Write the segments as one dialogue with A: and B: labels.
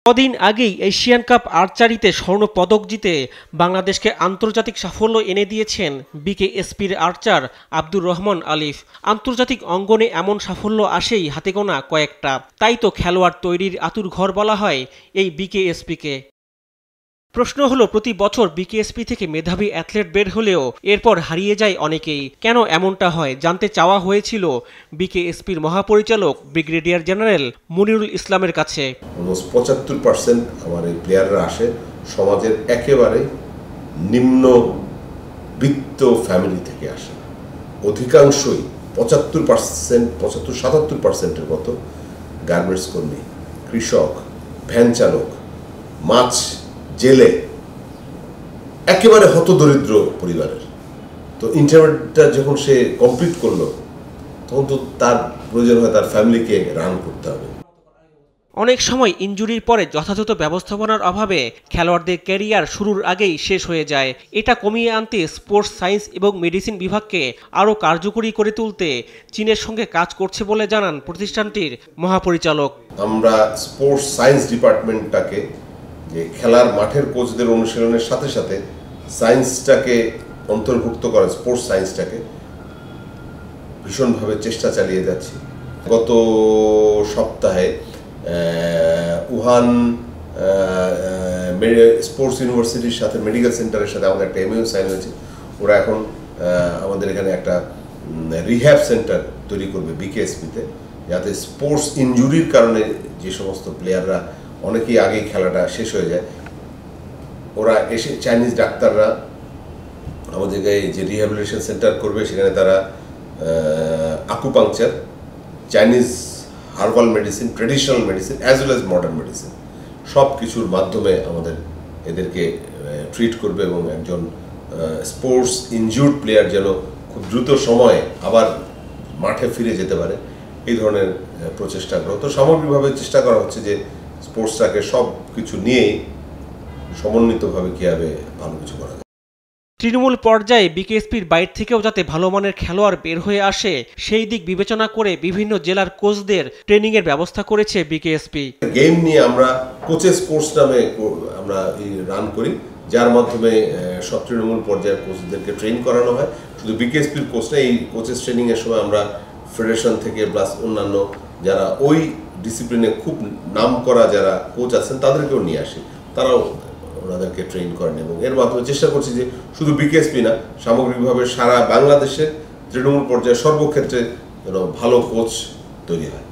A: কদিন আগেই Asian cup আর্চারিতে স্বর্ণ পদক জিতে বাংলাদেশকে আন্তর্জাতিক সাফল্য এনে দিয়েছেন বিকেএসপির আর্চার আব্দুর রহমান আলিফ। আন্তর্জাতিক অঙ্গনে এমন সাফল্য আসেই হাতে গোনা কয়েকটা, তাই তো খেলোয়াড় তৈরির আঁতুড়ঘর বলা হয় এই বিকেএসপিকে। প্রশ্ন হলো, প্রতি বছর বিকেএসপি থেকে মেধাবী অ্যাথলেট বের হলেও এরপর হারিয়ে যায় অনেকেই। কেন এমনটা হয় জানতে চাওয়া হয়েছিল বিকেএসপির মহাপরিচালক ব্রিগেডিয়ার জেনারেল মনিরুল ইসলামের কাছে।
B: 75% আমার এই প্লেয়াররা আসে সমাজের একেবারে নিম্নবিত্ত ফ্যামিলি থেকে আসে। অধিকাংশই 75-77%-এর মতো গার্মেন্টস কর্মী, কৃষক, ভ্যান চালক, মাছ জেলে, একেবারে হতদরিদ্র পরিবারের। তো ইন্টারমিডিয়েটটা যখন সে কমপ্লিট করলো তখন তো তার প্রয়োজন হয় তার ফ্যামিলিকে রান করতে হবে।
A: অনেক সময় ইনজুরির পরে যথাযথ ব্যবস্থাপনার অভাবে খেলোয়াড়দের ক্যারিয়ার শুরুর আগেই শেষ হয়ে যায়। এটা কমিয়ে আনতে স্পোর্টস সায়েন্স এবং মেডিসিন বিভাগকে আরও কার্যকরী করে তুলতে চীনের সঙ্গে কাজ করছে বলে জানান প্রতিষ্ঠানটির মহাপরিচালক।
B: আমরা স্পোর্টস সায়েন্স ডিপার্টমেন্টটাকে, যে খেলার মাঠের কোচদের অনুশীলনের সাথে সাথে সায়েন্সটাকে অন্তর্ভুক্ত করা, স্পোর্টস সায়েন্সটাকে ভীষণভাবে চেষ্টা চালিয়ে যাচ্ছি। গত সপ্তাহে উহান স্পোর্টস ইউনিভার্সিটির সাথে মেডিকেল সেন্টারের সাথে আমাদের একটা এমইউ সাইন হয়েছে। ওরা এখন আমাদের এখানে একটা রিহ্যাব সেন্টার তৈরি করবে বিকেএসপিতে, যাতে স্পোর্টস ইনজুরির কারণে যে সমস্ত প্লেয়াররা অনেকেই আগেই খেলাটা শেষ হয়ে যায়, ওরা এসে চাইনিজ ডাক্তাররা আমাদের যে রিহ্যাবিলিটেশন সেন্টার করবে, সেখানে তারা acupuncture, Chinese herbal medicine, traditional medicine as well as modern medicine সব কিছুর মাধ্যমে আমাদের এদেরকে ট্রিট করবে এবং একজন স্পোর্টস ইনজুর্ড প্লেয়ার যেন খুব দ্রুত সময়ে আবার মাঠে ফিরে যেতে পারে, এই ধরনের প্রচেষ্টা করা। তো সামগ্রিকভাবে চেষ্টা করা হচ্ছে যে স্পোর্টসটাকে সব কিছু নিয়েই সমন্বিতভাবে কীভাবে ভালো কিছু করা যায়।
A: তৃণমূল পর্যায়ে বিকেএসপির বাইরে থেকেও যাতে ভালো মানের খেলোয়াড় বের হয়ে আসে, সেই দিক বিবেচনা করে বিভিন্ন জেলার কোচদের ট্রেনিংয়ের ব্যবস্থা করেছে বিকেএসপি।
B: গেম নিয়ে আমরা কোচেস কোর্স নামে আমরা রান করি, যার মাধ্যমে সব তৃণমূল পর্যায়ের কোচদেরকে ট্রেন করানো হয়। শুধু বিকেএসপির কোচ না, এই কোচেস ট্রেনিংয়ের সময় আমরা ফেডারেশন থেকে প্লাস অন্যান্য যারা ওই ডিসিপ্লিনে খুব নাম করা যারা কোচ আছেন তাদেরকেও নিয়ে আসি, তারাও ওনাদেরকে ট্রেন করেন এবং এর মাধ্যমে চেষ্টা করছি যে শুধু বিকেএসপি না, সামগ্রিকভাবে সারা বাংলাদেশে তৃণমূল পর্যায়ে সর্বক্ষেত্রে যেন ভালো কোচ তৈরি হয়।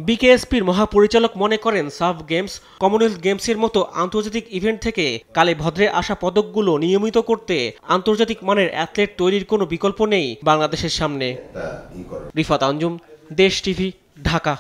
A: বিকেএসপির মহাপরিচালক মনে করেন, সাফ গেমস, কমনওয়েলথ গেমসের মতো আন্তর্জাতিক ইভেন্ট থেকে কালে ভদ্রে আসা পদকগুলো নিয়মিত করতে আন্তর্জাতিক মানের অ্যাথলেট তৈরির কোনো বিকল্প নেই বাংলাদেশের সামনে। রিফাত আঞ্জুম, দেশ টিভি, ঢাকা।